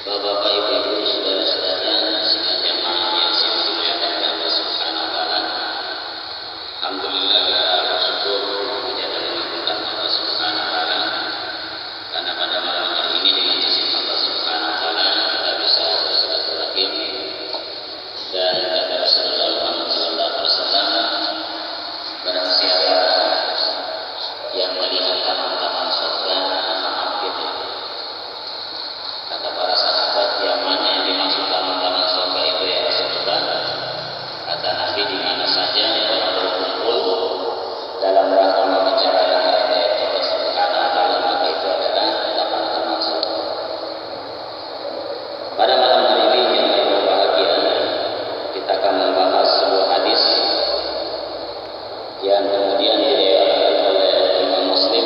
Bapak-bapak, ibu-ibu, saudara-saudara, sidang jamaah yang saya muliakan Allah Subhanahu wa taala. Alhamdulillah kita bersyukur puja dan memuliakan Allah Subhanahu wa taala karena pada malam hari ini dengan izin Allah Subhanahu wa taala kita bisa bersilaturahim dan kata Rasulullah Muhammad sallallahu alaihi wasallam, barang siapa yang melihat taman-taman surga maka mampir. Kata para sahabat, yang mana yang dimaksud taman-taman surga itu ya Rasulullah? Kata Nabi, di mana saja orang berkumpul dalam rangka membicarakan ayat-ayat Allah Subhanahu wa taala, maka itu adalah taman-taman surga. Pada malam hari ini yang berbahagia, kita akan membahas sebuah hadis yang kemudian diriwayatkan oleh Imam Muslim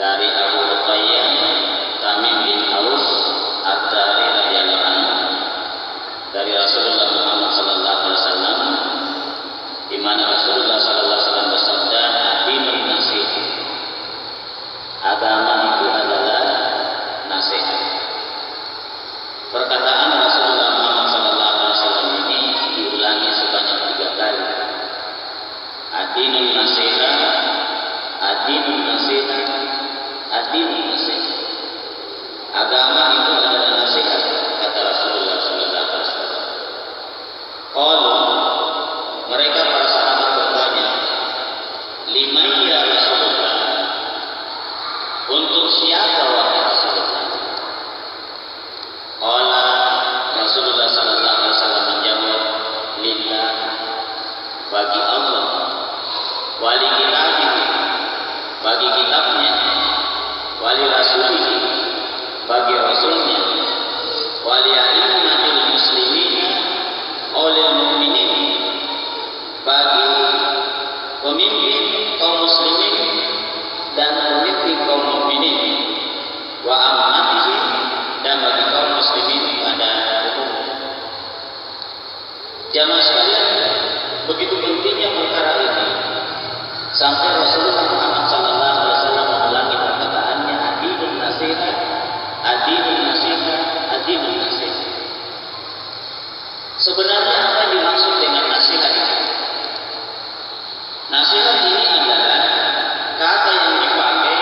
dari Abu Uqayyah Tamim bin Aus Ad-Dari radhiyallahu anhu dari Rasulullah Muhammad sallallahu alaihi wasallam, di mana Rasulullah sallallahu alaihi wasallam bersabda, "Dinun nasihat." Agama itu adalah nasihat. Perkataan Rasulullah Muhammad sallallahu alaihi wasallam ini diulangi sebanyak 3 kali. Ad-dinun nasihat, ad-dinun nasihat, ad-dinun nasihat. Agama itu adalah nasihat, kata Rasulullah sallallahu alaihi wasallam. Qalu, mereka para sahabat bertanya, "Liman ya Rasulullah?" Untuk siapa wahai Rasulullah? Qala, Rasulullah sallallahu alaihi wasallam menjawab, "Lillah," bagi Allah, wali kitabih, bagi kitabnya, wali rasulih, bagi rasulnya, wali a'immatil muslimin, oleh mukminin, bagi pemimpin kaum muslimin dan pemimpin kaum mukminin, wa ammatihim, dan bagi kaum muslimin pada umumnya. Jamaah sekalian, begitu pentingnya perkara ini sampai Rasulullah Muhammad sallallahu alaihi wasallam mengulangi perkataannya, ad-dinun nasihat, ad-dinun nasihat, ad-dinun nasihat. Sebenarnya apa yang dimaksud dengan nasihat itu? Nasihat ini adalah kata yang dipakai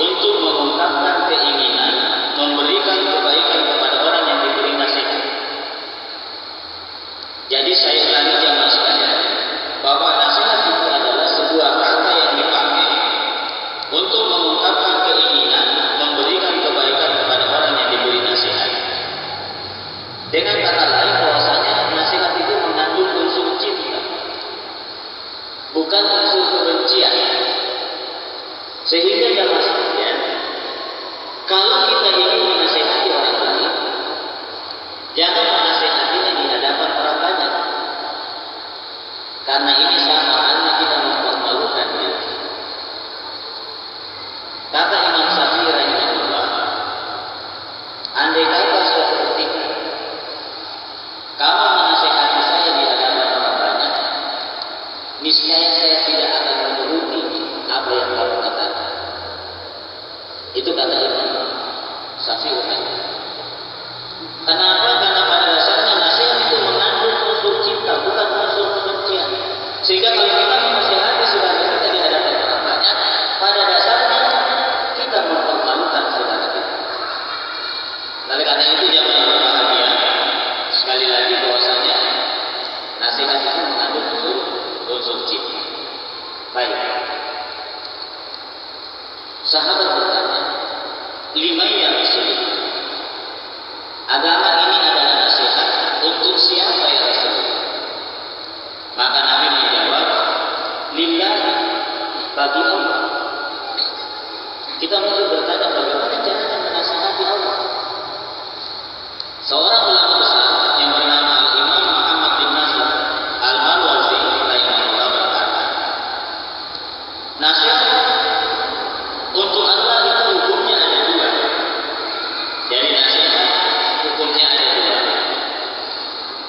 untuk mengungkapkan keinginan memberikan kebaikan kepada orang yang diberi nasihat. Jadi saya ulangi jamaah sekalian, bahwa nasihat itu adalah sebuah kata yang dipakai untuk mengungkapkan keinginan memberikan kebaikan kepada orang yang diberi nasihat. Dengan kata lain, bahwasanya nasihat itu mengandung unsur cinta, bukan unsur kebencian. Sehingga jamaah sekalian, kalau kita ingin menasihati orang lain, jangan menasihatinya di hadapan orang banyak, karena ini sama halnya kita mempermalukan diri. Kata Imam Syafi'i rahimahullah, andai kata suatu ketika kamu menasihati saya di hadapan orang banyak, niscaya saya tidak akan menuruti apa yang kamu katakan. Itu kata Imam Syafi'i. Kenapa? Karena pada dasarnya nasihat itu mengandung unsur cinta, bukan unsur kebencian. Sehingga kalau kita menasihati saudara kita di hadapan orang banyak, pada dasarnya kita mempermalukan saudara kita. Oleh karena itu jamaah yang berbahagia, sekali lagi bahwasanya nasihat itu mengandung unsur cinta. Baik. Sahabat bertanya, "Liman ya Rasulullah?" Agama ini adalah nasihat untuk siapa ya Rasulullah? Maka Nabi menjawab, "Lillah," bagi Allah. Kita mungkin bertanya, bagaimana caranya menasihati Allah? Seorang ulama besar yang bernama Al-Imam Muhammad bin Nasr Al-Marwazi rahimahullah berkata, nasihat untuk Allah itu hukumnya ada 2. Dari nasihat hukumnya ada 2.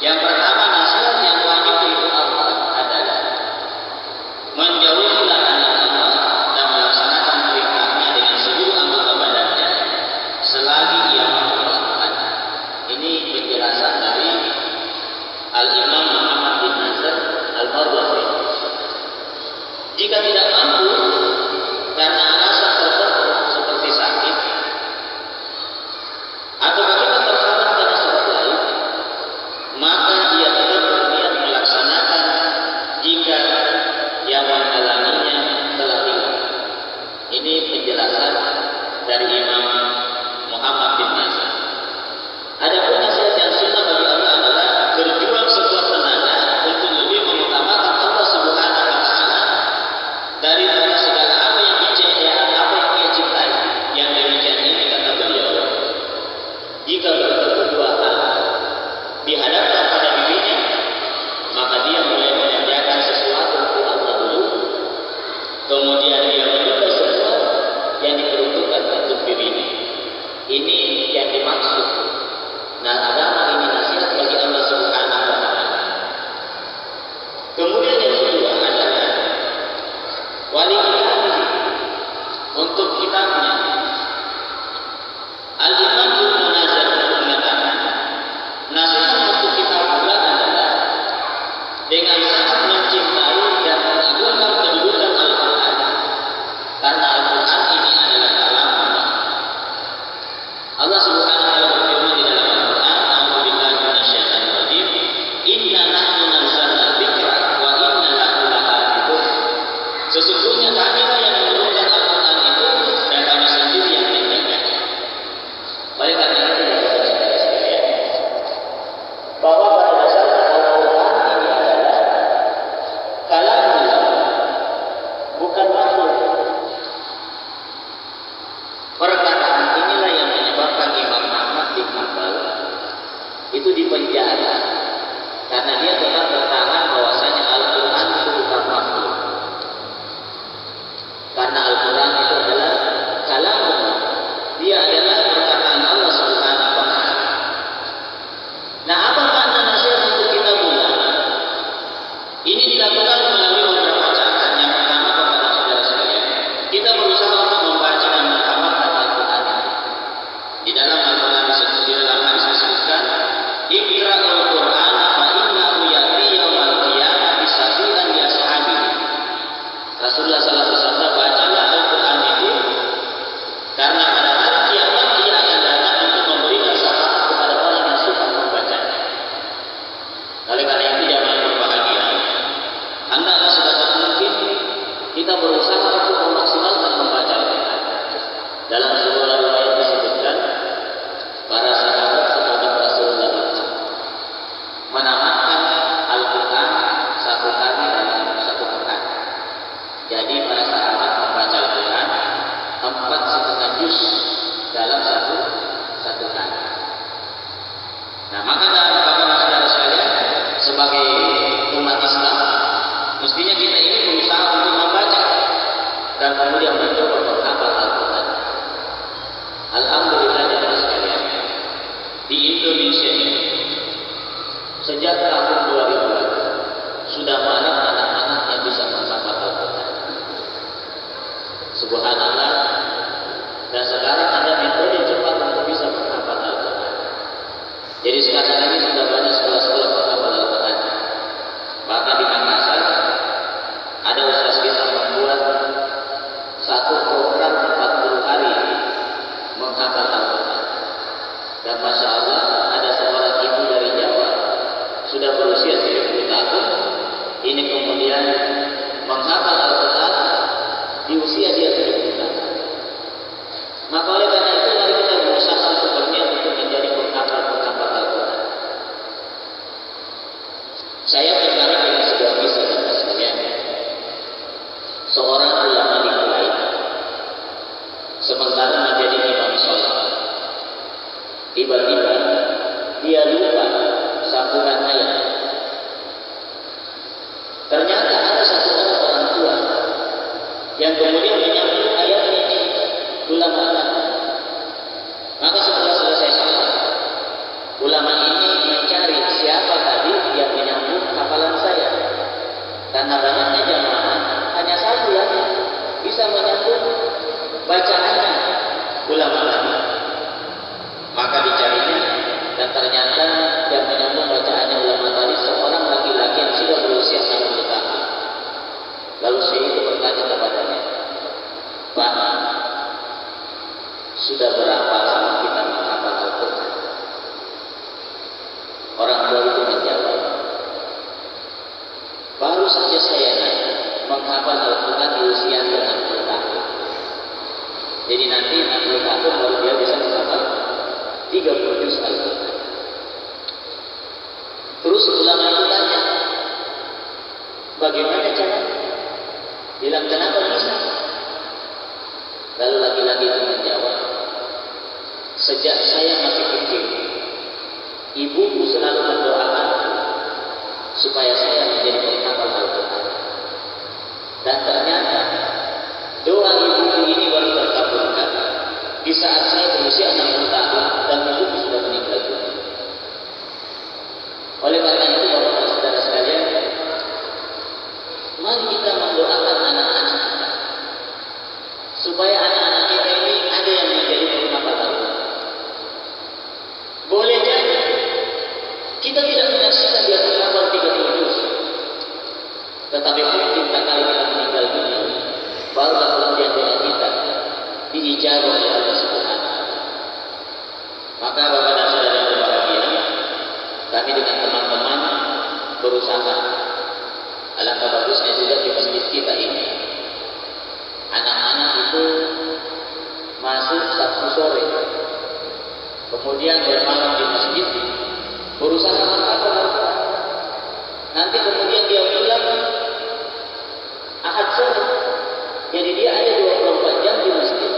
Yang pertama, nasihat yang wajib untuk Allah adalah menjauhi larangan Allah dan melaksanakan perintahnya dengan seluruh anggota badannya selagi ia mampu. penjelasan dari Imam Muhammad bin Nasr. Adapun nasihat yang sunnah bagi anda adalah berjuang sekuat tenaga untuk lebih mengutamakan Allah Subhanahu wa taala daripada segala apa yang apa yang ia cintai. Yang demikian ini kata beliau, jika kedua hal dihadapkan pada dirinya, maka dia mulai mengerjakan sesuatu untuk Allah dulu, kemudian dia menunda sesuatu yang diperuntukkan untuk dirinya. Ini yang dimaksud. Nah, agama ini nasihat bagi Allah Subhanahu wa taala. Kemudian yang kedua adalah wali kitab untuk kitabnya. Al-Imam Ibnu Nazar mengatakan, nasihat untuk kita pula adalah dengan sangat mencintai dan mengagungkan kedudukan Al-Quran, karena Al-Quran ini adalah kalam Allah. Allah Subhanahu wa taala berfirman di dalam Al-Quran, "A'udzubillahi minasyaitonir rajim. Inna nahnu nazzalna dzikra wa inna lahu lahafizun." Sesungguhnya kamilah yang menurunkan Al-Quran itu dan kami sendiri yang menjaganya. Oleh karena itu ya saudara sekalian, bahwa pada dasarnya Al-Quran ini adalah kalam Allah, bukan makhluk. Perkataan inilah yang menyebabkan Imam Ahmad bin Hanbal itu dipenjara karena dia tetap bertahan bahwasanya Al-Quran itu bukan makhluk. Karena Al-Quran itu adalah kalam Allah, dia adalah perkataan Allah Subhanahu wa taala. Nah, apa makna nasihat untuk kita pula? Ini dilakukan melalui beberapa cara. Yang pertama kepada saudara sekalian, kita berusaha untuk membaca dan menghafalkan Al-Quran. Di dalam Al-Quran di dalam hadis disebutkan, "Iqra'ul Qur'an fa innahu ya'ti yaumal qiyamati syafi'an li ashabihi." Rasulullah sallallahu alaihi wasallam, bacalah Al-Quran itu karena pada hari kiamat dia akan datang untuk memberikan syafaat kepada orang yang suka membacanya. Oleh karena itu jamaah berbahagia, hendaklah sedapat mungkin kita berusaha untuk memaksimalkan membaca Al-Quran. Dalam sebuah riwayat disebutkan, para sahabat Rasulullah menamatkan Al-Quran satu kali dalam satu pekan. Jadi para sahabat membaca Al-Quran 4,5 juz dalam satu kali. Nah, maka bagaimana saudara sekalian, sebagai umat Islam, mestinya kita ini berusaha untuk membaca dan kemudian mencoba menghafal Al-Quran. Alhamdulillah saudara sekalian, di Indonesia ini sejak tahun 2000 sudah banyak anak-anak yang bisa menghafal Al-Quran. Subhanallah. Dan sekarang ada metode cepat untuk bisa menghafal Al-Quran. Jadi sekarang ini sudah banyak sekolah-sekolah menghafal Al-Quran. Bahkan di Makassar ada ustaz kita membuat satu program 40 hari menghafal Al-Quran. Dan Masya Allah, ada seorang ibu dari Jawa sudah berusia 70 tahun, ini kemudian menghafal Al-Quran di usia dia 70 tahun. Maka oleh karena itu mari kita berusaha untuk berniat untuk menjadi penghafal Al-Quran. Saya tertarik dengan sebuah kisah saudara sekalian. Seorang ulama di Kuwait sementara menjadi imam sholat, tiba-tiba dia lupa sambungan ayat. Ternyata ada satu orang tua yang kemudian menyambung ayatnya ulama. Maka setelah selesai sholat, ulama ini mencari siapa tadi yang menyambung hafalan saya. Karena banyaknya jamaah, hanya satu yang bisa menyambung bacaannya ulama tadi. Maka dicarinya dan ternyata yang menyambung bacaannya ulama tadi seorang laki-laki yang sudah berusia 60 tahun. Lalu saya itu bertanya kepadanya, "Pak, sudah berapa lama kita menghafal Al-Quran?" Orang tua itu menjawab, "Baru saja saya menghafal Al-Quran di usia 60 tahun." Jadi nanti 60 tahun baru dia bisa menghafal 30 juz Al-Quran. Terus ulama itu tanya, bagaimana caranya? Bilang kenapa bisa? Lalu laki-laki itu menjawab, sejak saya masih kecil, ibuku selalu mendoakan supaya saya menjadi penghafal Al-Quran. Dan ternyata doa ibuku ini baru terkabulkan di saat saya berusia 60 tahun dan ibuku sudah meninggal dunia. Oleh karena itu, Bapak dan saudara sekalian, mari kita mendoakan anak-anak kita supaya anak-anak kita ini ada yang menjadi penghafal Al-Quran. Boleh jadi kita tidak menyaksikan dia menghafal 30 juz, tetapi mungkin tak kali kita meninggal dunia, barulah kemudian doa kita diijabah oleh Allah Subhanahu wa Ta'ala. Maka Bapak dan saudara yang berbahagia, kami dengan teman-teman berusaha. Alangkah bagusnya juga di masjid kita ini, anak-anak itu masuk Sabtu sore, kemudian bermalam di masjid, berusaha menghafal Al-Quran. Nanti kemudian dia pulang Ahad sore, jadi dia ada 24 jam di masjid,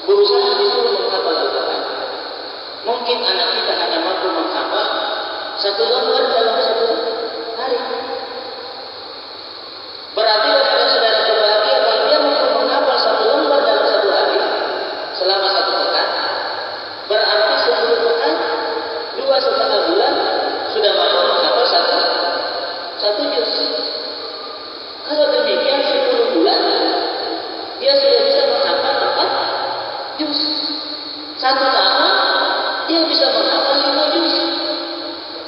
berusaha disuruh menghafal Al-Quran. Mungkin anak kita hanya mampu menghafal 1 lembar dalam 1 hari. Berarti Bapak saudara berbahagia, kalau dia mampu menghafal 1 lembar dalam 1 hari selama 1 pekan, berarti 10 pekan, 2,5 bulan sudah mampu menghafal 1 juz. Kalau demikian 10 bulan dia sudah bisa menghafal 4 juz. 1 tahun dia bisa menghafal 5 juz.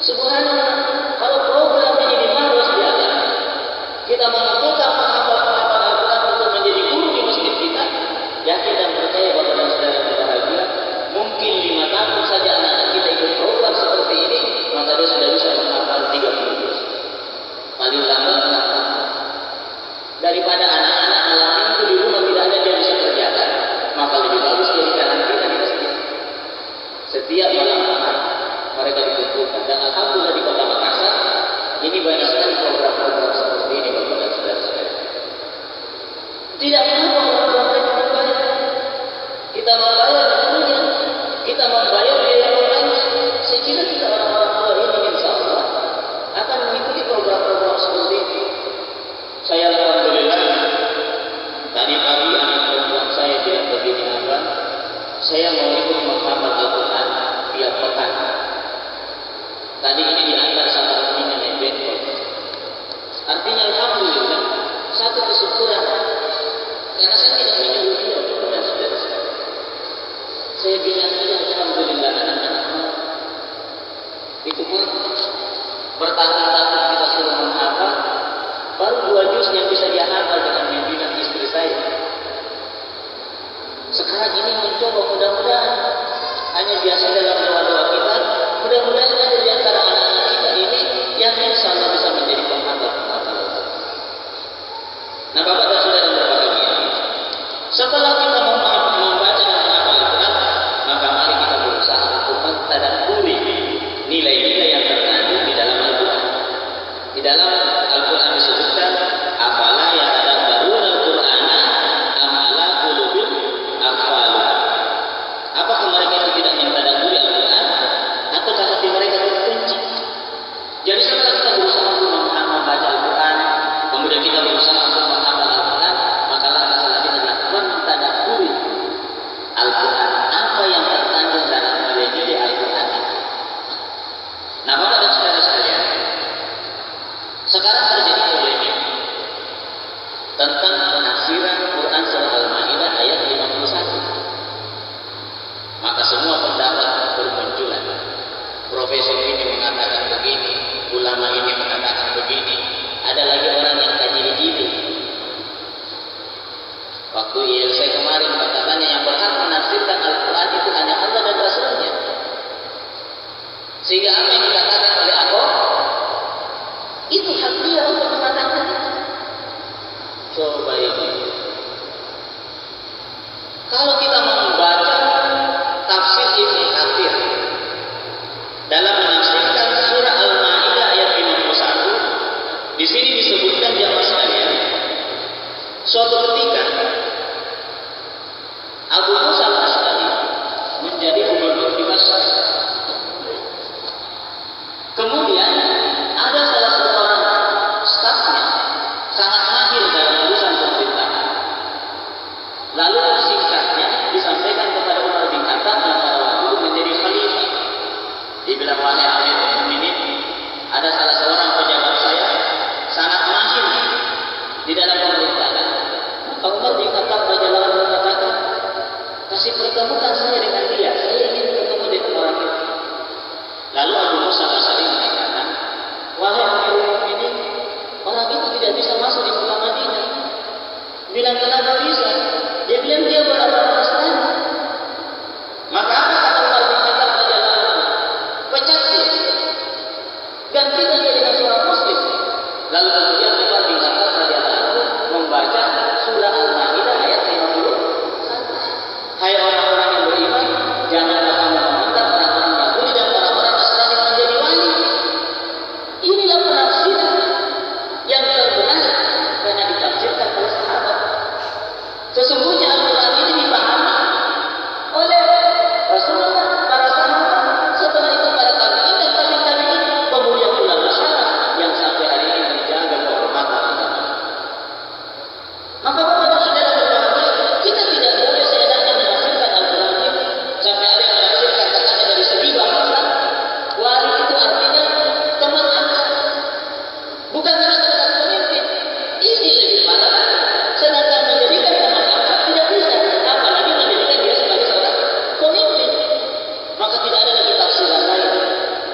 Subhanallah, kalau program ini dimaros di agama, kita mengumpulkan penghafal-penghafal Al-Quran untuk menjadi guru di masjid kita, yakin dan percaya Bapak dan saudara berbahagia, mungkin 5 tahun saja anak-anak kita ikut program seperti ini, maka dia sudah bisa menghafal 30 juz. Paling lambat 6 tahun. Daripada anak-anak malam minggu di rumah tidak ada dia bisa kerjakan, maka lebih bagus dia di karantina di masjid. Setiap malam Ahad mereka dikumpulkan, dan alhamdulillah di Kota Makassar ini banyak sekali program-program seperti ini Bapak dan saudara-saudara. Tidak mengapa program mereka dibayar. Kita membayar tentunya, kita membayar biaya pengurus. Saya kira kita orang-orang tua ini insya Allah akan mengikuti program-program seperti ini. Saya alhamdulillah tadi pagi anak perempuan saya bilang begini, Abang, saya mau ikut menghafal Al-Quran tiap pekan. Tadi ini diantar sama temannya naik bengkel. Artinya alhamdulillah satu kesyukuran, karena saya tidak menyuruh dia kepada saudara-saudara. Saya bilang iya alhamdulillah anak-anak itu pun bertahun-tahun kita suruh menghafal, baru 2 juz yang bisa dia hafal dengan bimbingan istri saya. Sekarang ini mencoba, mudah-mudahan hanya biasa dalam doa-doa kita, mudah-mudahan ada di antara anak-anak kita ini yang insya Allah bisa menjadi penghafal. Nah Bapak dan saudara berbahagia, setelah kita membaca dan menghafal Al-Quran, maka mari kita berusaha untuk mentadabburi nilai-nilai yang terkandung di dalam Al-Quran. Di dalam Al-Quran disebutkan, afala yatadabbaruna al-Qur'ana am ala qulubin aqfaluha. Apakah mereka itu tidak mentadabburi Al-Quran? Kalau kita mau membaca tafsir Ibnu Katsir dalam menafsirkan surah Al-Maidah ayat 51, di sini disebutkan jamaah sekalian, suatu ketika Abu Musa al-Asy'ari menjadi gubernur di Basra. Kemudian ada salah seorang stafnya sangat mahir dalam urusan pemerintahan. Lalu singkatnya disampaikan kepada Umar bin Khattab yang pada waktu itu menjadi khalifah. Dibilang, wahai Amirul Mukminin, ada salah seorang pejabat saya sangat mahir di dalam pemerintahan. Maka Umar bin Khattab radhiyallahu anhu mengatakan, kasih pertemukan saya dengan dia. Saya ingin bertemu dengan orang itu. Lalu Abu Musa al-Asy'ari mengatakan, wahai Amirul Mukminin, orang itu tidak bisa masuk di kota Madinah. Bilang kenapa bisa? Dia bilang dia beragama Nasrani. Maka apa kata Umar bin Khattab radhiyallahu anhu? Pecat dia. Gantikan dia dengan seorang Muslim. Lalu kemudian Umar bin Khattab radhiyallahu anhu membaca surah Al-Maidah ayat 51. Hai orang-orang yang beriman, janganlah kamu menganggap orang-orang Yahudi dan orang-orang Nasrani menjadi wali. Inilah penafsiran yang terbenar karena ditafsirkan oleh sahabat. Sesungguhnya Al-Quran ini dipahami oleh Rasulullah, para sahabat, setelah itu para tabi'in dan tabi'in, kemudian ulama salaf yang sampai hari ini menjaga kehormatan agama. Maka Bapak dan Saudara berbahagia, kita tidak boleh seenaknya menafsirkan Al-Quran ini sampai ada yang menafsirkan katanya dari segi bahasa wali itu artinya teman akrab, bukan karena sekedar pemimpin. Ini lebih parah. Sedangkan menjadikan teman akrab tidak bisa, apalagi menjadikan dia sebagai seorang pemimpin. Maka tidak ada lagi tafsiran lain.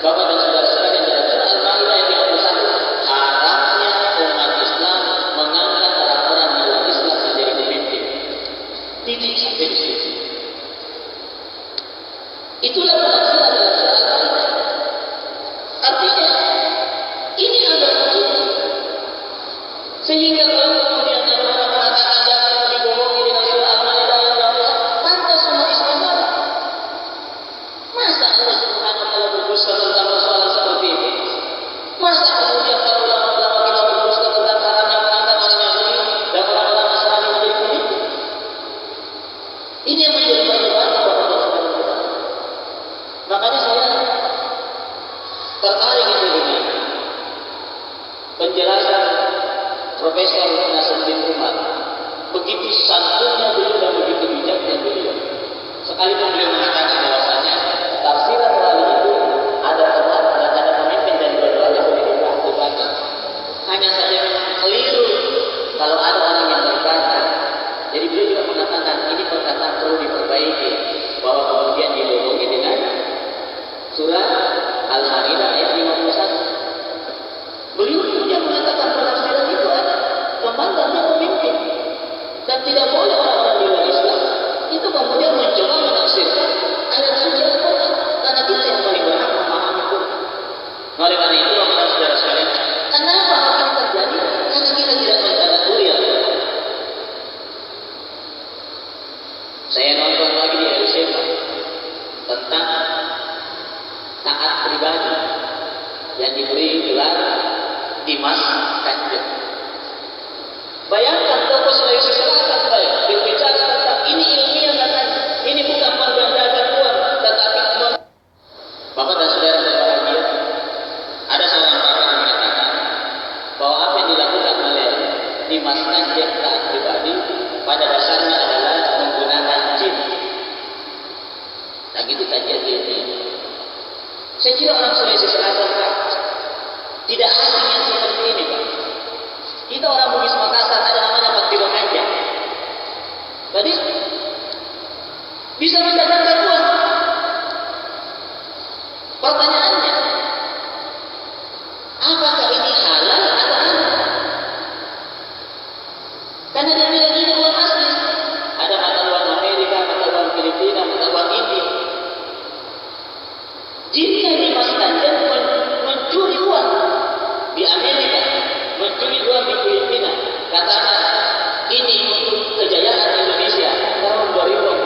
Bapak dan saudara sekalian, dalam surah Al-Maidah ayat 51, haramnya umat Islam mengangkat orang-orang di luar Islam menjadi pemimpin. Titik sampai di situ. Itulah penafsiran dalam surah Al-Maidah. Artinya ini agama kita. Sehingga kalau kemudian ada orang mengatakan jangan dibohongi dengan surah Al-Maidah yang berapa, pantas umat Islam marah. Masa Allah Subhanahu wa taala berdusta tentang persoalan seperti ini? Masa kemudian para ulama-ulama kita berdusta tentang haramnya mengangkat orang Yahudi dan orang-orang Nasrani menjadi pemimpin? Ini yang menjadi perdebatan Bapak dan Saudara. Makanya saya tertarik itu dengan penjelasan Profesor Nasruddin Umar. Begitu santunnya beliau dan begitu bijaknya beliau. Sekalipun beliau mengatakan bahwasanya tafsiran wali itu ada teman dan ada pemimpin dan dua-duanya boleh dibaca. Hanya saja memang keliru kalau ada orang yang berkata. Jadi beliau juga mengatakan ini perkataan perlu diperbaiki, bahwa kemudian dibohongi dengan surah Al-Maidah ayat 51. Beliau kemudian mengatakan penafsiran itu ada teman dan pemimpin, dan tidak boleh orang-orang di luar Islam itu kemudian mencoba menafsirkan ayat suci Al-Quran, karena kita yang paling berhak memahami Quran. Oleh karena itu, Bapak dan Saudara sekalian, kenapa hal ini terjadi? Karena kita tidak mentadabburi Al-Quran. Saya nonton lagi di LCV tentang taat pribadi yang diberi gelar Dimas Kanjeng. Bayangkan tokoh Sulawesi Selatan berbicara tentang ini ilmiah katanya, ini bukan menggandakan uang, tetapi Bapak dan Saudara berbahagia. Ada seorang pakar mengatakan bahwa apa yang dilakukan oleh Dimas Kanjeng taat pribadi pada dasarnya adalah menggunakan jin. Nah, gitu kajian ilmiah. Saya kira orang Sulawesi Selatan tidak asing yang seperti ini, Pak. Kita orang Bugis Makassar ada namanya Pak Tiro Kanjeng. Jadi bisa mendatangkan uang. Pertanyaannya, apakah ini halal atau haram? Karena dia bilang ini uang asli. Ada mata uang Amerika, mata uang Filipina, mata uang India. Jika Dimas Kanjeng mencuri uang di Amerika, mencuri uang di Filipina, katakan ini untuk kejayaan Indonesia tahun 2000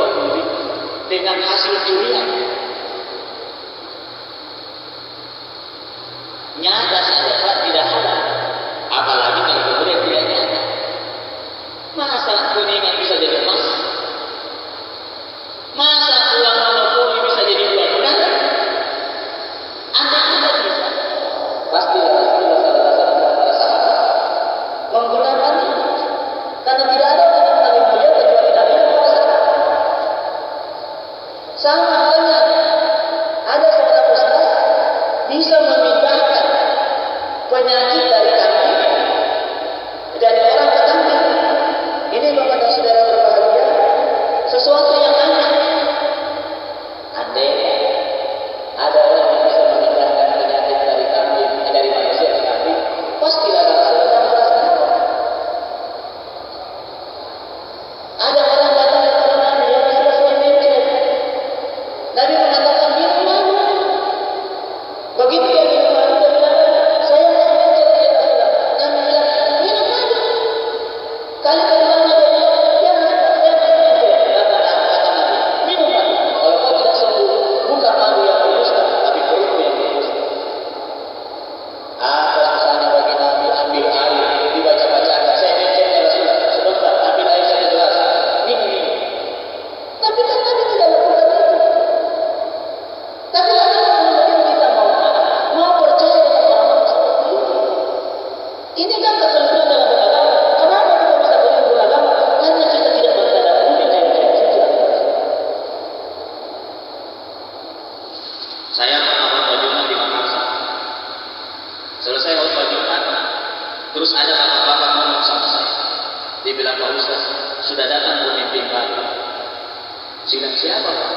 Bilang siapa Pak?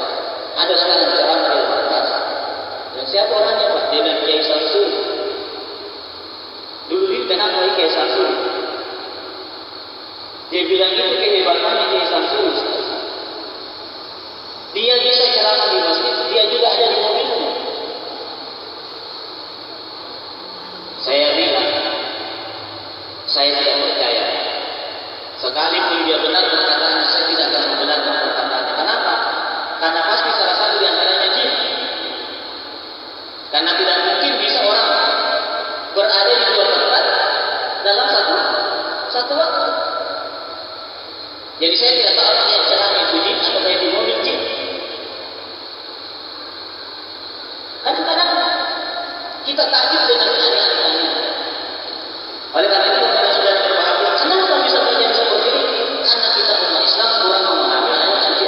Ada sekarang ceramah di Al-Fatah. Dan siapa orangnya Pak? Dia bilang Kiai Samsul. Dulu itu kenapa Kiai Samsul? Dia bilang itu kehebatannya Kiai Samsul. Dia bisa ceramah di masjid, dia juga ada di mobilnya. Saya bilang, saya tidak percaya. Sekalipun dia benar perkataannya, saya tidak akan membenarkan perkataannya. Kenapa? Karena pasti salah satu di antaranya jin. Karena tidak mungkin bisa orang berada di dua tempat dalam satu waktu. Jadi saya tidak tahu apa yang ceramah itu jin atau yang di mobil jin. Kadang-kadang kita takjub dengan keanehan-keanehan. Oleh karena itu kepada saudara berbahagia, kenapa bisa terjadi seperti ini? Karena kita umat Islam kurang memahami ayat suci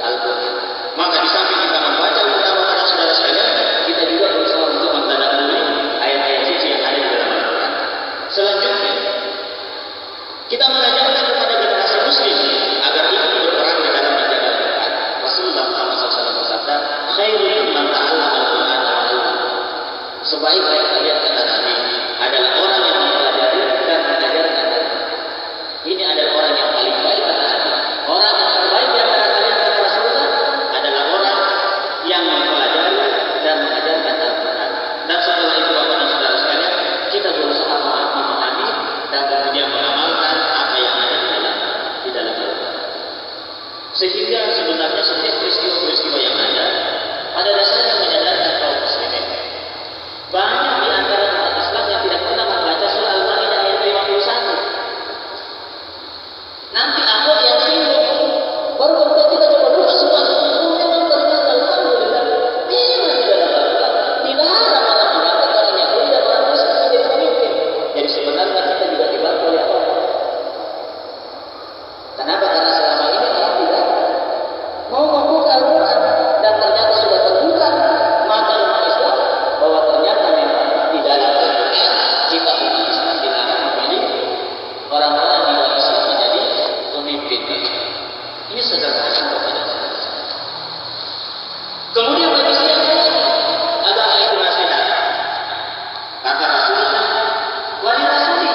Al-Quran. Maka di samping kita membaca beberapa para saudara sekalian, kita juga berusaha untuk mentadabburi ayat-ayat suci yang ada di dalam Al-Quran. Selanjutnya, kita mengajarkan kepada generasi Muslim agar ikut berperan di dalam menjaga Al-Quran. Rasulullah SAW bersabda, "Khairul man ta'allama Al-Quran wa 'allama." Sebaik-baik kalian kata Nabi adalah orang yang mempelajari dan mengajarkan Al-Quran. Ini adalah orang yang paling baik kata Nabi. Orang yang terbaik di antara kalian kata Rasulullah adalah orang yang mempelajari dan mengajarkan Al-Quran. Dan setelah itu Bapak dan saudara sekalian, kita berusaha memahami dan kemudian mengamalkan apa yang ada di dalam Al-Quran. Sehingga sebenarnya setiap peristiwa-peristiwa yang ada pada dasarnya menyadarkan kaum muslimin. Banyak di antara umat Islam yang tidak pernah membaca surah Al-Maidah ayat 51. Nanti Ahmad yang singgung, baru kita coba buka semua. Memang ternyata alhamdulillah memang di dalam Al-Quran dilarang orang mengangkat orang Yahudi dan orang Kristen menjadi pemimpin. Jadi sebenarnya kita juga dibantu oleh Allah. Kenapa? Karena selama ini orang tidak mau membuka Al-Quran dan ternyata sudah terbuka mata umat Islam bahwa ternyata memang di dalam Al-Quran kita umat Islam dilarang memilih orang-orang di luar Islam menjadi pemimpin. Ini sederhana kepada saya. Kemudian bagi siapa agama itu nasihat? Kata Rasulullah, wali Rasulnya,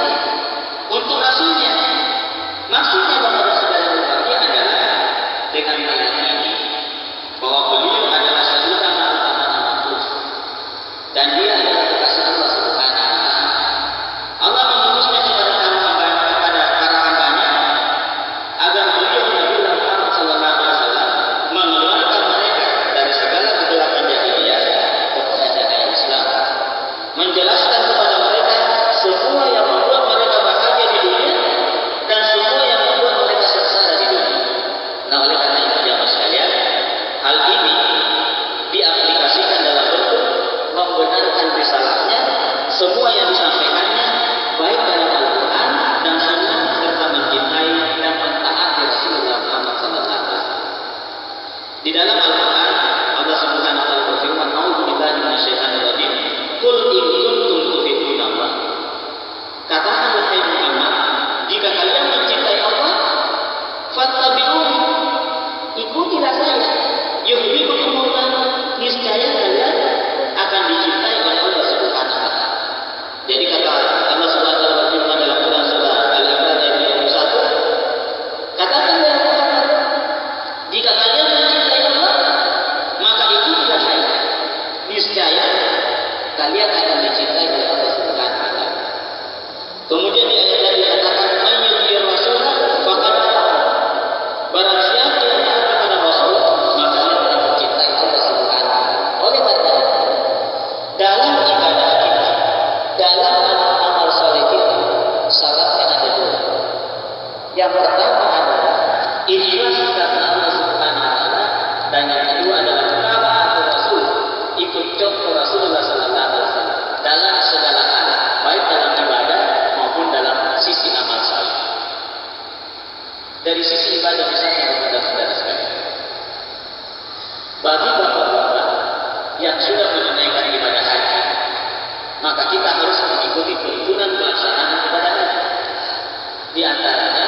untuk Rasulnya. Maksudnya Bapak dan Saudara berbahagia adalah dengan ayat ini bahwa beliau adalah sayyidina al-amanah dan dia adalah kekasih Allah Subhanahu wa taala. Allah mengutusnya kepada para hambanya agar beliau Nabi Muhammad sallallahu alaihi wasallam mengeluarkan mereka dari segala kegelapan jahiliyah kepada cahaya Islam, menjelaskan kepada mereka semua yang membuat mereka bahagia di dunia dan semua yang membuat mereka sengsara di dunia. Nah, oleh karena itu jamaah sekalian, hal ini diaplikasikan dalam bentuk membenarkan risalahnya, semua yang disampaikannya baik dalam Al-Quran dan Sunnah, serta mencintai dan mentaati Rasulullah Muhammad SAW. Di dalam Al-Quran Allah Subhanahu wa taala berfirman, "A'udzu billahi minasyaitonir rajim. Qul in kuntum tuhibbunallah." Katakan wahai Muhammad, jika kalian mencintai Allah, fattabi'uni, ikutilah saya. Yuhibbukumullah, niscaya kalian akan dicintai oleh Allah Subhanahu wa taala. Jadi kata Allah Subhanahu wa taala berfirman dalam Quran surah Al-Imran ayat 31, katakan ya Muhammad, jika kalian mencintai Allah, maka ikutilah saya. Niscaya kalian akan dicintai oleh Allah Subhanahu wa taala. Kemudian di ayat lain dikatakan, "Mayyutir Rasulullah faqad ata'a." Barang siapa yang taat kepada Rasul, maka dia telah mencintai Allah Subhanahu wa taala. Oleh karena itu, dalam ibadah kita, dalam amal soleh kita, syaratnya ada dua. Yang pertama adalah ikhlas karena Allah Subhanahu wa taala, dan yang kedua adalah taat Rasul, ikut contoh Rasulullah sallallahu alaihi wasallam dalam segala hal, baik dalam ibadah maupun dalam sisi amal saleh. Dari sisi ibadah misalnya kepada saudara sekalian, bagi bapak-bapak yang sudah menunaikan ibadah haji, maka kita harus mengikuti tuntunan pelaksanaan ibadah haji. Di antaranya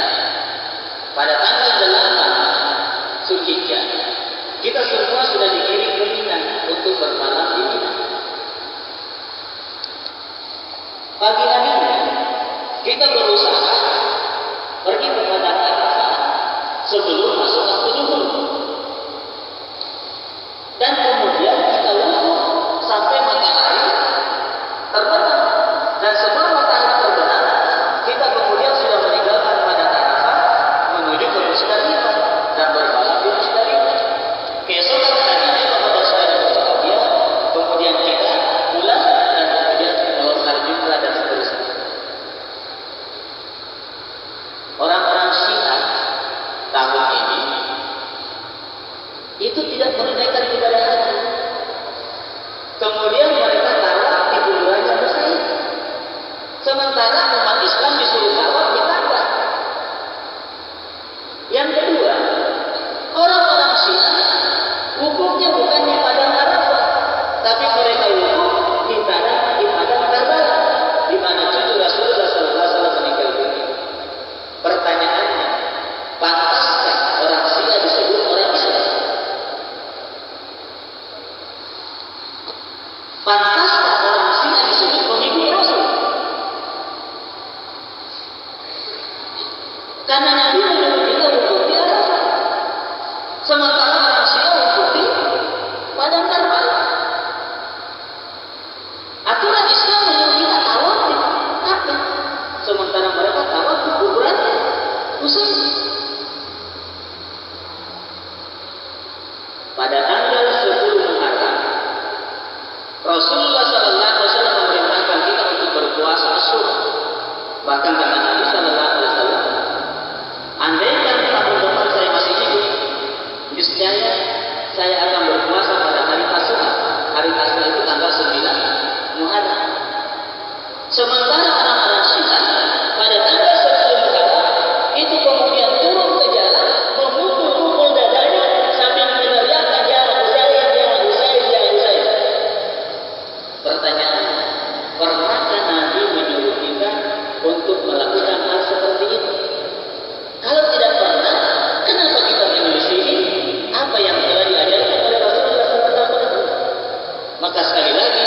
pada tanggal 8 Zulhijjah Kita semua sudah dikirim ke Mina untuk bermalam di Mina. Pagi harinya kita berusaha pergi ke Padang Arafah sebelum masuk waktu zuhur. Dan kemudian kita wudhu sampai matahari terbenam. Dan sebelum matahari terbenam, kita kemudian sudah meninggalkan Padang Arafah menuju ke Musdalifah dan bermalam di Musdalifah. Keesokan harinya Ramadan saudara berbahagia, kemudian kita pulang dan kemudian melontar jumrah dan seterusnya. Orang-orang Syiah tahun ini itu tidak menunaikan ibadah haji. Kemudian mereka tawaf di kuburannya Husain. Sementara umat Islam disuruh tawaf di Ka'bah. Yang kedua, orang-orang Syiah wukufnya bukan di Padang Arafah, tapi mereka wukuf di Padang Karbala, di mana cucu Rasulullah SAW meninggal dunia. Pertanyaannya, pantaskah orang Syiah disebut orang Islam? Pantaskah orang Syiah disebut pengikut Rasul? Karena Nabi menyuruh kita wukuf di Arafah, sementara orang Syiah wukuf di Padang Karbala. Aturan Islam menyuruh kita tawaf di Ka'bah, sementara mereka tawaf di kuburan Husain. Pada tanggal 10 Muharram, Rasulullah SAW memerintahkan kita untuk berpuasa Asyura. Bahkan kata Nabi SAW, andaikan tahun depan saya masih hidup, niscaya saya akan berpuasa pada hari Tasyura. Hari Tasyura itu tanggal 9 Muharram. Sementara orang-orang Syiah pada tanggal 10 Muharram itu kemudian turun ke jalan, memukul dadanya sambil meneriakkan ya Husain, ya Husain, ya Husain. Pertanyaannya, pernahkah Nabi menyuruh kita untuk melakukan hal seperti itu? Kalau tidak pernah, kenapa kita menyelisihi apa yang telah diajarkan oleh Rasulullah SAW? Maka sekali lagi,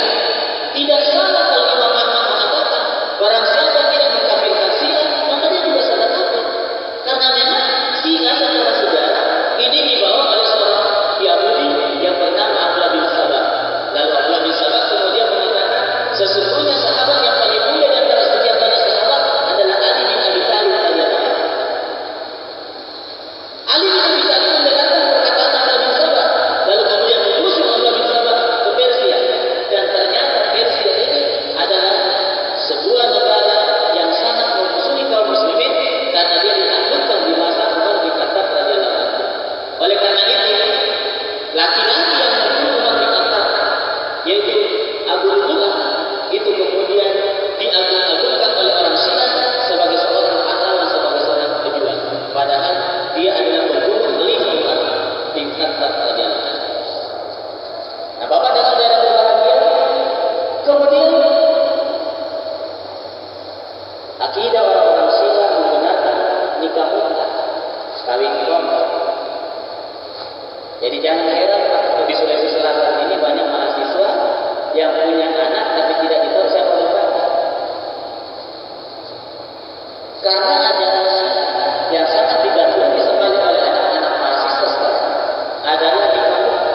tidak salah kalau Imam Ahmad mengatakan barang siapa tidak mengkafirkan Syiah, maka dia juga salah kafir. Karena memang Syiah secara sejarah ini dibawa oleh seorang Yahudi yang bernama Abdullah bin Sabah. Lalu Abdullah bin Sabah kemudian mengatakan sesungguhnya sahabat yang paling mulia di antara sekian banyak sahabat adalah Ali bin Abi Thalib radhiyallahu anhu. Ali bin Abi Thalib mendengarkan perkataan Abdullah bin Sabah, lalu kemudian mengusir Abdullah bin Sabah ke Persia. Dan ternyata Persia ini adalah sebuah negara yang sangat memusuhi kaum muslimin karena dia ditaklukkan di masa Umar bin Khattab radhiyallahu anhu. Oleh karena itu, laki-laki yang membunuh Umar bin Khattab, yaitu Abu Lu'lu'ah, itu kemudian diagung-agungkan oleh orang Syiah sebagai seorang pahlawan, sebagai seorang pejuang. Padahal dia adalah pembunuh Khalifah Umar bin Khattab radhiyallahu anhu. Nah, Bapak dan Saudara berbahagia, kemudian akidah orang-orang Syiah membenarkan nikah mutlak, kawin kompak. Jadi jangan heran Pak, di Sulawesi Selatan ini banyak mahasiswa yang punya anak tapi tidak ditahu siapa bapaknya. Karena ajaran Syiah yang sangat digandrungi sekali oleh anak-anak mahasiswa sekarang adalah nikah mutlak.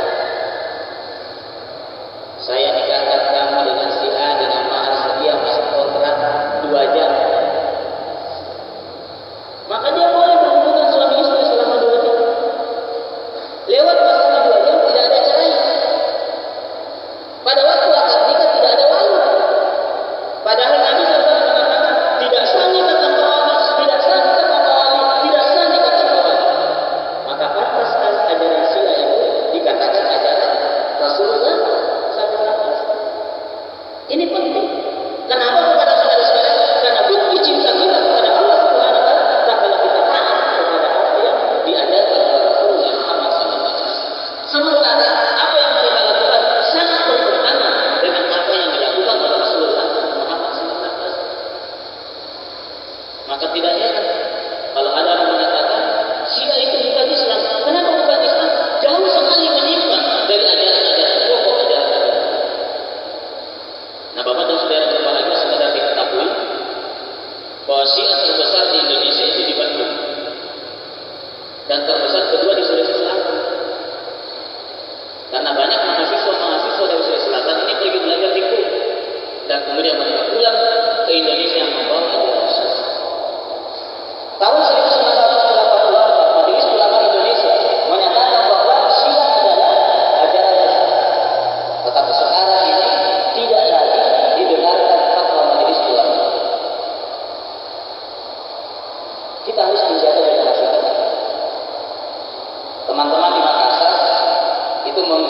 Saya nikahkan kamu dengan si A dengan mahar sekian, masuk kontrak 2 jam. Maka dia boleh berhubungan suami istri selama 2 jam. Lewat masalah 2 jam tidak ada cerai. Pada waktu akad nikah tidak ada wali. Padahal Nabi SAW mengatakan tidak sah nikah tanpa wali, tidak sah nikah tanpa wali, tidak sah nikah tanpa wali. Maka pantaskah ajaran Syiah itu dikatakan ajaran Rasulullah SAW? Ini penting. Kenapa kepada saudara-saudara? Karena bukti cinta kita kepada Allah Subhanahu wa taala tak kalau kita taat kepada apa yang diajarkan oleh Rasulullah Muhammad SAW.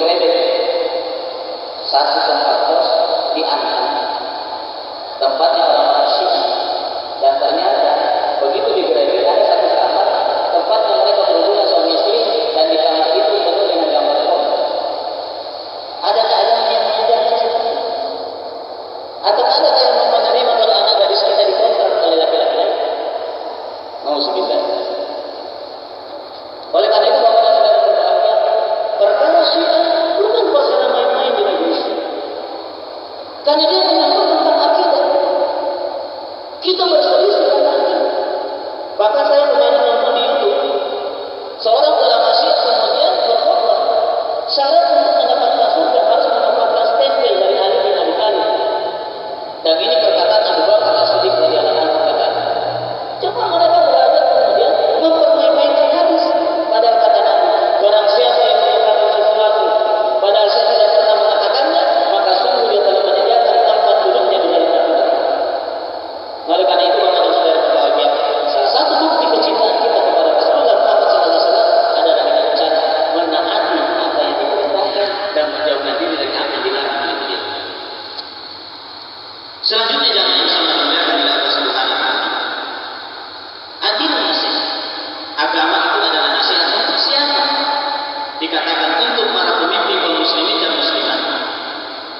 digerebek satu tempat kos di Antam, tempatnya orang-orang Syiah, dan ternyata begitu digerebek ada satu kamar tempatnya mereka berhubungan suami istri, dan di kamar itu penuh dengan gambar porno. Adakah agama yang mengajarkan seperti itu? Atau adakah yang menerima kalau anak gadis kita dikontrak oleh laki-laki lain? Mau sebentar. Oleh karena itu Bapak dan Saudara berbahagia, perkara Syiah bukan masalah main-main di negeri ini. Karena dia menyangkut tentang akidah. Kita berselisih tentang akidah. Bahkan saya kemarin nonton di YouTube, seorang ulama Syiah kemudian berkhutbah, syarat untuk mendapatkan surga harus mendapatkan stempel dari Ali bin Abi Thalib. Dan ini perkataan Abu Bakar As-Siddiq radhiyallahu anhu berkata, coba mereka belajar kemudian mempermainkan hadis. Padahal kata Nabi, barang siapa yang mengatakan sesuatu padahal saya tidak pernah mengatakannya, maka sungguh dia telah menyediakan tempat duduknya di dalam neraka. Oleh karena itu Bapak dan Saudara berbahagia, salah satu bukti kecintaan kita kepada Rasulullah Muhammad SAW adalah dengan cara menaati apa yang diperintahkan dan menjauhkan diri dari apa yang dilarang oleh beliau. Selanjutnya jangan yang sama dimuliakan oleh Allah Subhanahu wa taala. Adil nasihat. Agama itu adalah nasihat untuk siapa? Dikatakan untuk para pemimpin kaum muslimin dan muslimat.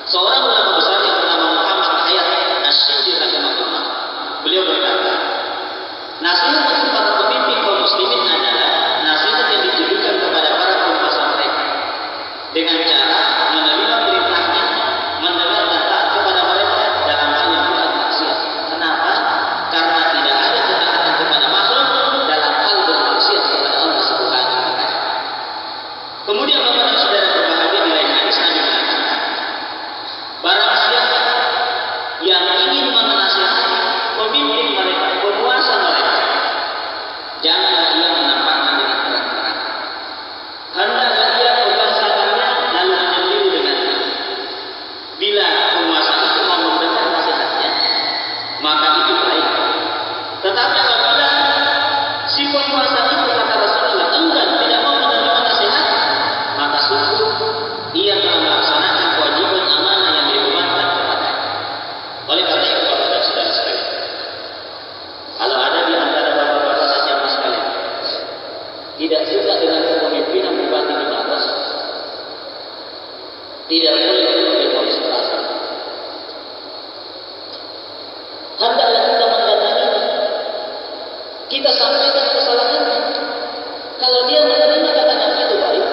Seorang ulama besar yang bernama Muhammad Hayat Asy-Syibli rahimahullah, beliau berkata, nasihat untuk para pemimpin kaum muslimin adalah nasihat yang ditujukan kepada para penguasa mereka dengan cara menerima perintahnya, mendengar dan taat kepada mereka dalam hal yang bukan maksiat. Kenapa? Karena tidak ada ketaatan kepada makhluk dalam hal bermaksiat kepada Allah Subhanahu wa taala. Kemudian Bapak dan Saudara berbahagia, di lain hadis Nabi mengatakan, barang siapa yang ingin menasihati pemimpin mereka, penguasa mereka, janganlah ia menampakkan dengan terang-terang. Hendaklah ia membahasakannya lalu menyendiri dengannya. Bila penguasa itu mau mendengar nasihatnya, maka itu baik. Tetapi apabila si penguasa itu, kata Rasulullah, enggan, tidak mau menerima nasihat, maka sungguh ia telah melaksanakan kewajiban amanah yang dibebankan kepadanya. Oleh karena itu Bapak dan Saudara sekalian, kalau ada di antara bapak-bapak dan jamaah sekalian tidak suka dengan kepemimpinan bupati di Maros, tidak boleh kita demonstrasi. Hendaklah kita mendatanginya, kita sampaikan kesalahannya. Kalau dia menerima katanya itu baik,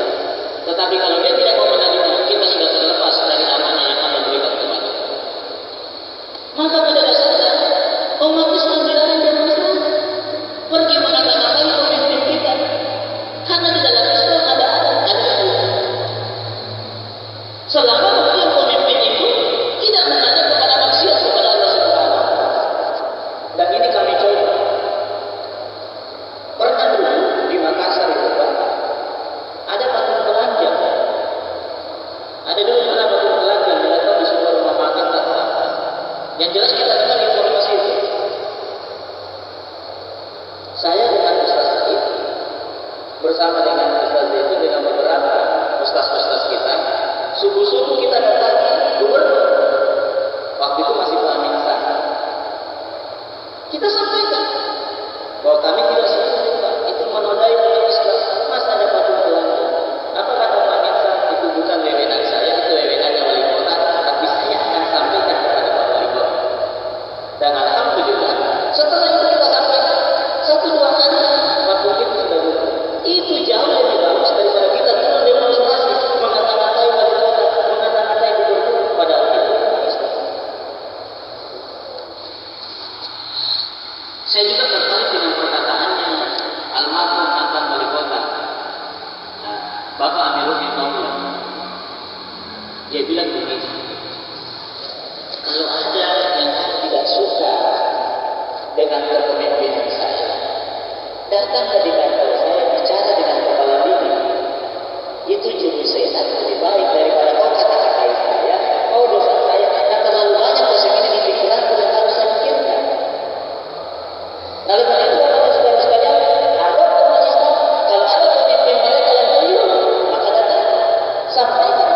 tetapi kalau dia tidak mau menerima, kita sudah terlepas dari amanah yang Allah berikan kepada. Maka pada dasarnya umat Islam dilarang demonstrasi, pergi mengata-ngatai pemimpin kita, karena di dalam Islam ada adab, ada aturan. Selama kemudian pemimpin itu tidak mengajak kepada maksiat kepada Allah Subhanahu wa taala. Dan ini kami coba. Pernah dulu di Makassar itu Pak, ada patung telanjang. Ada dulu pernah patung telanjang diletak di sebuah rumah makan atau apa. Yang jelas kita dengar informasi itu. Saya dengan Ustaz Said bersama dengan Ustaz itu dengan beberapa ustaz-ustaz kita, subuh-subuh kita datangi gubernur. Waktu itu masih Pak Amin Sah. Kita sampaikan bahwa kami tidak setuju Pak, itu menodai umat Islam. Masa ada patung telanjang? Apa kata Pak Amin Sah? Itu bukan wewenang saya, itu wewenangnya wali kota, tapi saya akan sampaikan kepada Pak Wali Kota. Dan alhamdulillah setelah itu kita sampaikan, 1-2 hari patung itu sudah buka. Itu jauh lebih bagus daripada kita turun demonstrasi mengata-ngatai wali kota, mengata-ngatai gubernur, padahal itu umat Islam. Saya juga tertarik dengan perkataannya almarhum mantan wali kota, Bapak Amiruddin Maula. Dia bilang begini, kalau ada yang tidak suka dengan kepemimpinan saya, datang ke kantor saya, bicara dengan kepala diri. Itu juru sehat lebih baik daripada kau kata-katai saya, kau dosa saya, yang terlalu banyak dosa ini di pikiranku yang harus saya pikirkan. Lalu karena itu Bapak Saudara sekalian, ada umat Islam, kalau ada pemimpin mereka yang keliru, maka datang sampaikan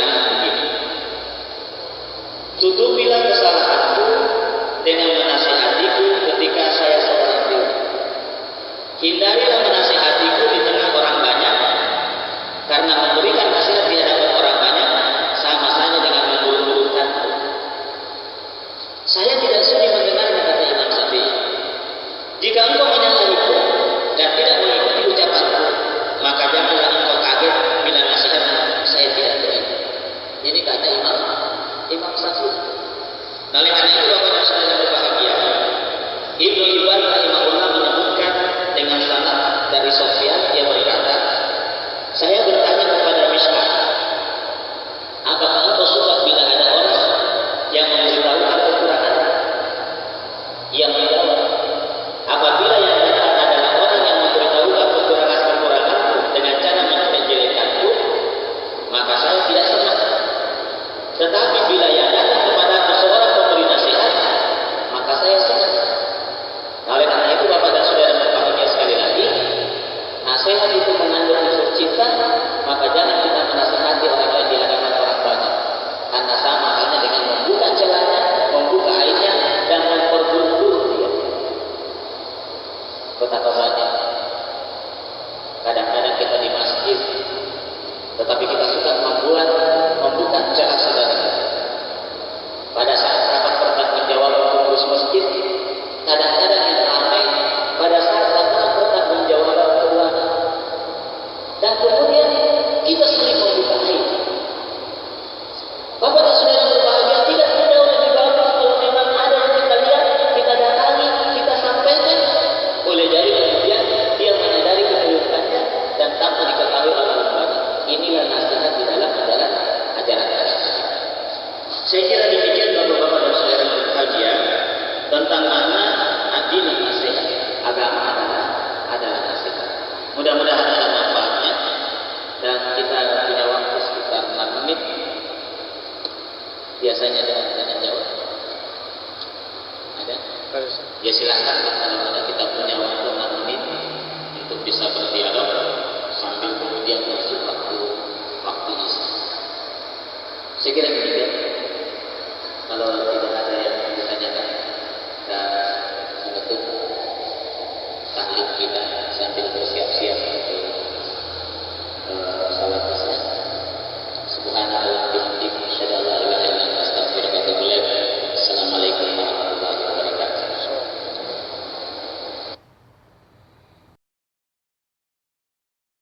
anak begini. Tutupilah kesalahanku dengan menasihatiku ketika saya seorang diri. Hindarilah menasihatiku di tengah orang banyak, karena memberikan nasihat di hadapan orang banyak sama saja dengan memburuk-burukkanku. Saya tidak sudi mendengarnya, kata Imam Syafi'i. Jika engkau menyalahiku dan tidak mengikuti ucapanku, maka janganlah engkau kaget bila nasihat saya tidak terima. Ini kata Imam Syafi'i. Nah, oleh karena itu Bapak dan Saudara yang berbahagia, Ibnu Hibban rahimahullah menyebutkan dengan sanad dari Sufyan, dia berkata, saya bertanya kepada Mishkah, apakah engkau suka bila ada orang yang memberitahukan kekurangan? Ia menjawab, apabila yang datang adalah orang yang memberitahukan kekurangan-kekuranganku dengan cara menjelekkanku, maka saya tidak senang. Tetapi bila yang datang kepadaku seorang pemberi nasihat, maka saya senang. Nah, oleh karena itu Bapak dan Saudara berbahagia, sekali lagi, nasihat itu mengandung unsur cinta, maka jangan kita menasihati orang lain di hadapan orang banyak, karena sama halnya dengan membuka celahnya, membuka aibnya, dan memperburuk dia. Betapa banyak kadang-kadang kita di masjid, tetapi kita suka membuka celah saudara kita. Pada saat rapat bertanggung pengurus masjid, kadang-kadang yang ramai pada saat rapat bertanggung keuangan, dan kemudian kita sering membuka aib. Bapak dan Saudara yang berbahagia, tidak jauh lebih bagus kalau memang ada yang kita lihat, kita datangi, kita sampaikan. Boleh jadi kemudian dia menyadari keburukannya dan tanpa diketahui oleh orang banyak. Inilah nasihat di dalam ajaran agama. Saya kira demikian Bapak-bapak dan Saudara yang berbahagia tentang makna adil nasihat. Agama adalah nasihat. Mudah-mudahan ada manfaatnya, dan kita punya waktu sekitar 6 menit. Biasanya ada tanya jawab. Ada? Ya silakan, kalau ada kita punya waktu 6 menit untuk bisa berdialog sambil kemudian masuk waktu isi. Saya kira